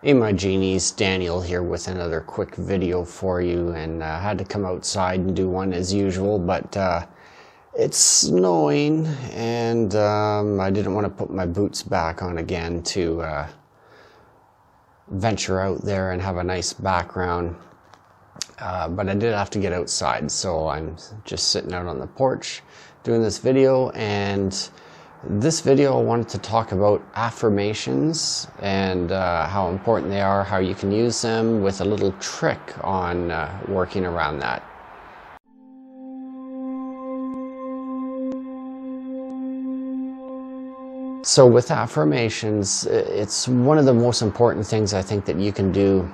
Hey my genies, Daniel here with another quick video for you, and I had to come outside and do one as usual, but it's snowing and I didn't want to put my boots back on again to venture out there and have a nice background, but I did have to get outside, so I'm just sitting out on the porch doing this video. And this video I wanted to talk about affirmations and how important they are, how you can use them, with a little trick on working around that. So with affirmations, it's one of the most important things I think that you can do.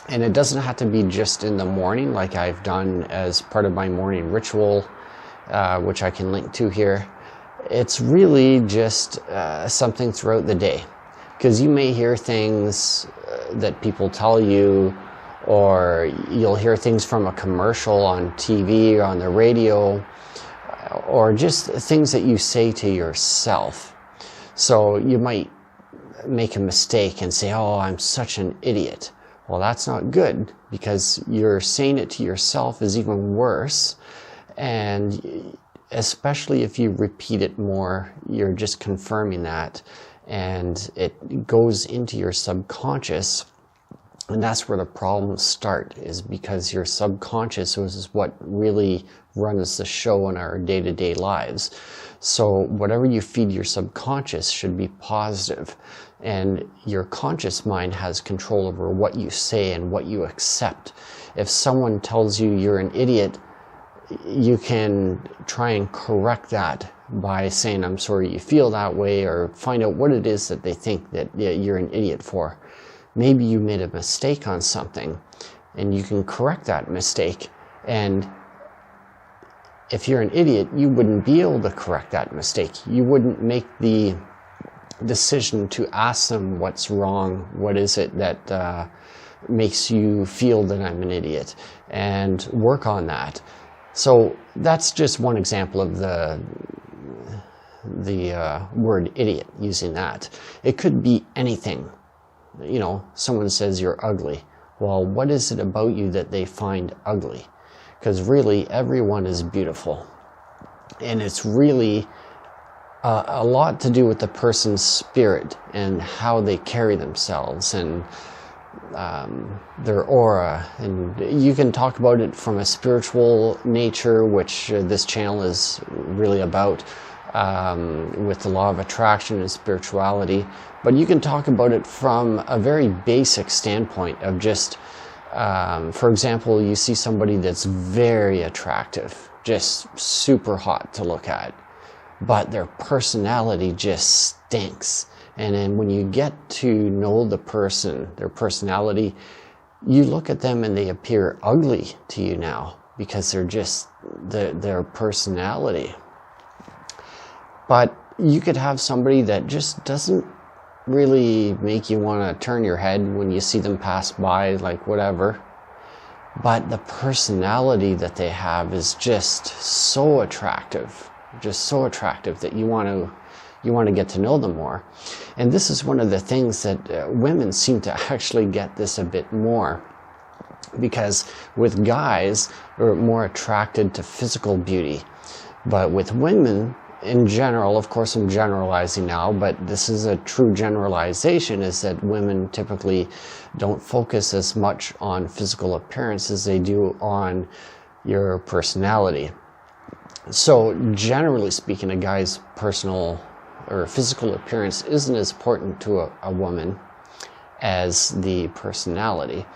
And it doesn't have to be just in the morning like I've done as part of my morning ritual, which I can link to here. It's really just something throughout the day, because you may hear things that people tell you, or you'll hear things from a commercial on TV or on the radio, or just things that you say to yourself. So you might make a mistake and say, "Oh, I'm such an idiot." Well, that's not good, because you're saying it to yourself is even worse. And especially if you repeat it more, you're just confirming that, and it goes into your subconscious. And that's where the problems start, is because your subconscious is what really runs the show in our day-to-day lives. So whatever you feed your subconscious should be positive, and your conscious mind has control over what you say and what you accept. If someone tells you you're an idiot, you can try and correct that by saying, "I'm sorry you feel that way," or find out what it is that they think that you're an idiot for. Maybe you made a mistake on something, and you can correct that mistake. And if you're an idiot, you wouldn't be able to correct that mistake. You wouldn't make the decision to ask them what's wrong, what is it that makes you feel that I'm an idiot, and work on that. So that's just one example of the word idiot, using that. It could be anything. You know, someone says you're ugly. Well, what is it about you that they find ugly? Because really, everyone is beautiful. And it's really a lot to do with the person's spirit and how they carry themselves, and their aura. And you can talk about it from a spiritual nature, which this channel is really about, with the law of attraction and spirituality. But you can talk about it from a very basic standpoint of just, for example, you see somebody that's very attractive, just super hot to look at, but their personality just stinks. And then when you get to know the person, their personality, you look at them and they appear ugly to you now, because they're just their personality. But you could have somebody that just doesn't really make you want to turn your head when you see them pass by, like whatever. But the personality that they have is just so attractive that you want to get to know them more. And this is one of the things that women seem to actually get this a bit more, because with guys, they're more attracted to physical beauty. But with women in general, of course I'm generalizing now, but this is a true generalization, is that women typically don't focus as much on physical appearance as they do on your personality. So generally speaking, a guy's personal or physical appearance isn't as important to a woman as the personality.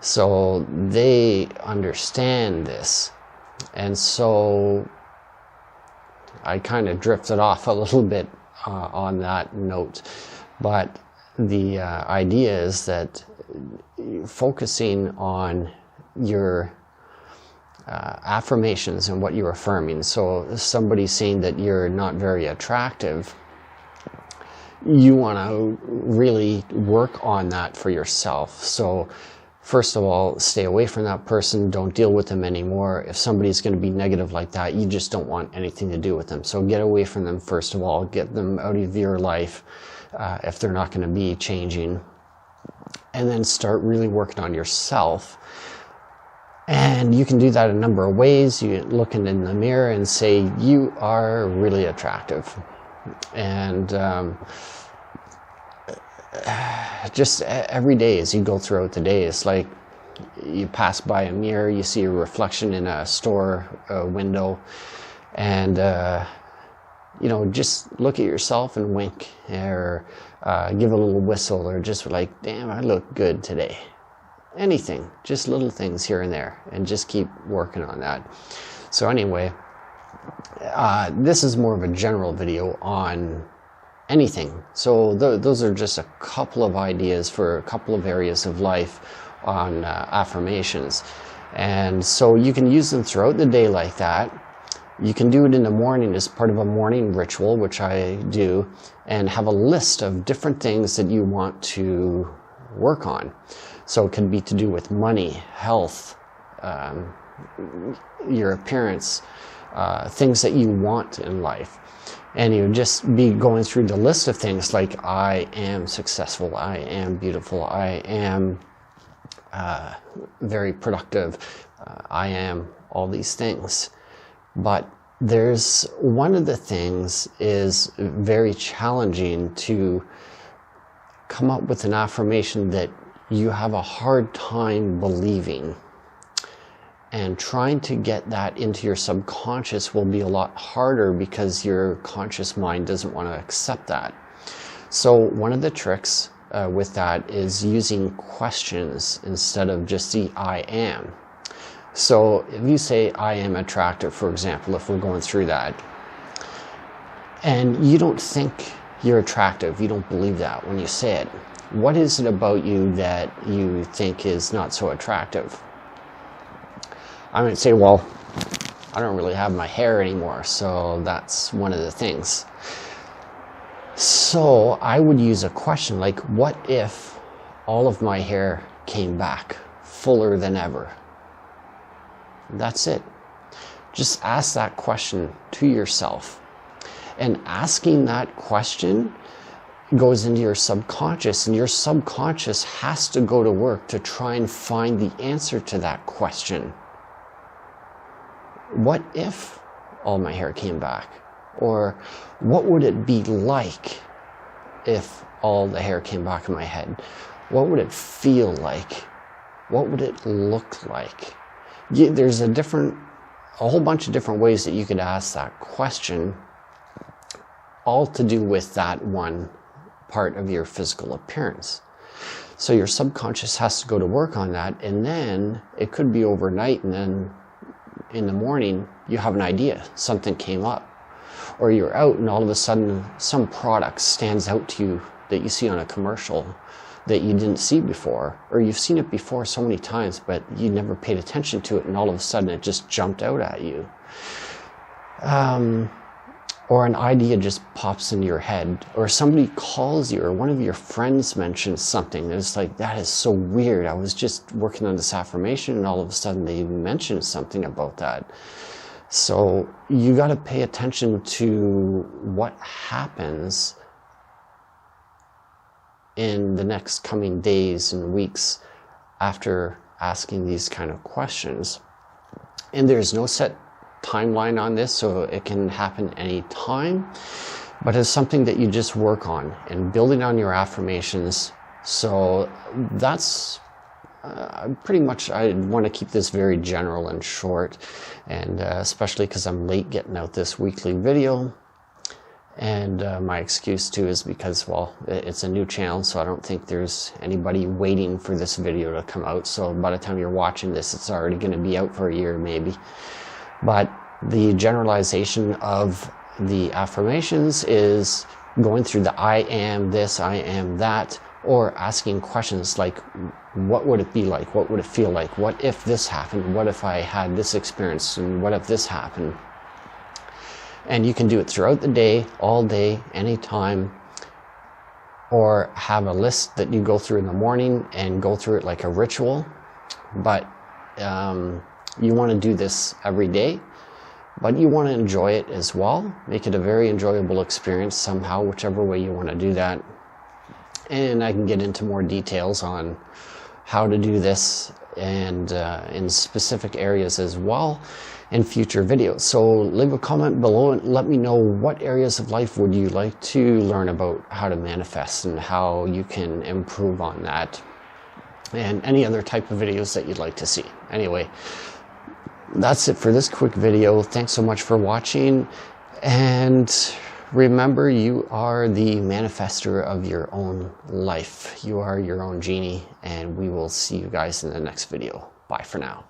So they understand this. And so I kind of drifted off a little bit on that note. But the idea is that focusing on your affirmations and what you're affirming. So if somebody's saying that you're not very attractive, you want to really work on that for yourself. So first of all, stay away from that person. Don't deal with them anymore. If somebody's going to be negative like that, you just don't want anything to do with them. So get away from them first of all. Get them out of your life if they're not going to be changing. and then start really working on yourself. And you can do that a number of ways. You look in the mirror and say, you are really attractive. And just every day as you go throughout the day, it's like you pass by a mirror, you see a reflection in a store window, and you know, just look at yourself and wink, or give a little whistle, or just like, damn, I look good today. Anything, just little things here and there, and just keep working on that. So anyway, this is more of a general video on anything. So those are just a couple of ideas for a couple of areas of life on affirmations. And so you can use them throughout the day like that. You can do it in the morning as part of a morning ritual, which I do, and have a list of different things that you want to work on. So it can be to do with money, health, your appearance, things that you want in life. And you just be going through the list of things like, I am successful, I am beautiful, I am very productive, I am all these things. But there's one of the things is very challenging to come up with an affirmation that you have a hard time believing. And trying to get that into your subconscious will be a lot harder because your conscious mind doesn't want to accept that. So one of the tricks with that is using questions instead of just the I am. So if you say, I am attractive, for example, if we're going through that, and you don't think you're attractive, you don't believe that when you say it, what is it about you that you think is not so attractive? I might say, well, I don't really have my hair anymore, so that's one of the things. So I would use a question like, what if all of my hair came back fuller than ever? That's it. Just ask that question to yourself. And asking that question goes into your subconscious, and your subconscious has to go to work to try and find the answer to that question. What if all my hair came back? Or what would it be like if all the hair came back in my head? What would it feel like? What would it look like? There's a whole bunch of different ways that you could ask that question, all to do with that one part of your physical appearance. So your subconscious has to go to work on that, and then it could be overnight, and then in the morning you have an idea, something came up. Or you're out and all of a sudden some product stands out to you that you see on a commercial that you didn't see before, or you've seen it before so many times but you never paid attention to it, and all of a sudden it just jumped out at you. Or an idea just pops into your head, or somebody calls you, or one of your friends mentions something, and it's like, that is so weird. I was just working on this affirmation and all of a sudden they mentioned something about that. So you got to pay attention to what happens in the next coming days and weeks after asking these kind of questions. And there's no set timeline on this, so it can happen any time, but it's something that you just work on and building on your affirmations. So that's pretty much, I want to keep this very general and short, and especially because I'm late getting out this weekly video. And my excuse too is because, well, it's a new channel, so I don't think there's anybody waiting for this video to come out. So by the time you're watching this, it's already going to be out for a year maybe. But the generalization of the affirmations is going through the I am this, I am that, or asking questions like, what would it be like? What would it feel like? What if this happened? What if I had this experience? And what if this happened? And you can do it throughout the day, all day, anytime, or have a list that you go through in the morning and go through it like a ritual. But you want to do this every day, but you want to enjoy it as well. Make it a very enjoyable experience somehow, whichever way you want to do that. And I can get into more details on how to do this and in specific areas as well in future videos. So leave a comment below and let me know what areas of life would you like to learn about how to manifest and how you can improve on that, and any other type of videos that you'd like to see. Anyway, that's it for this quick video. Thanks so much for watching, and remember, you are the manifester of your own life. You are your own genie, and we will see you guys in the next video. Bye for now.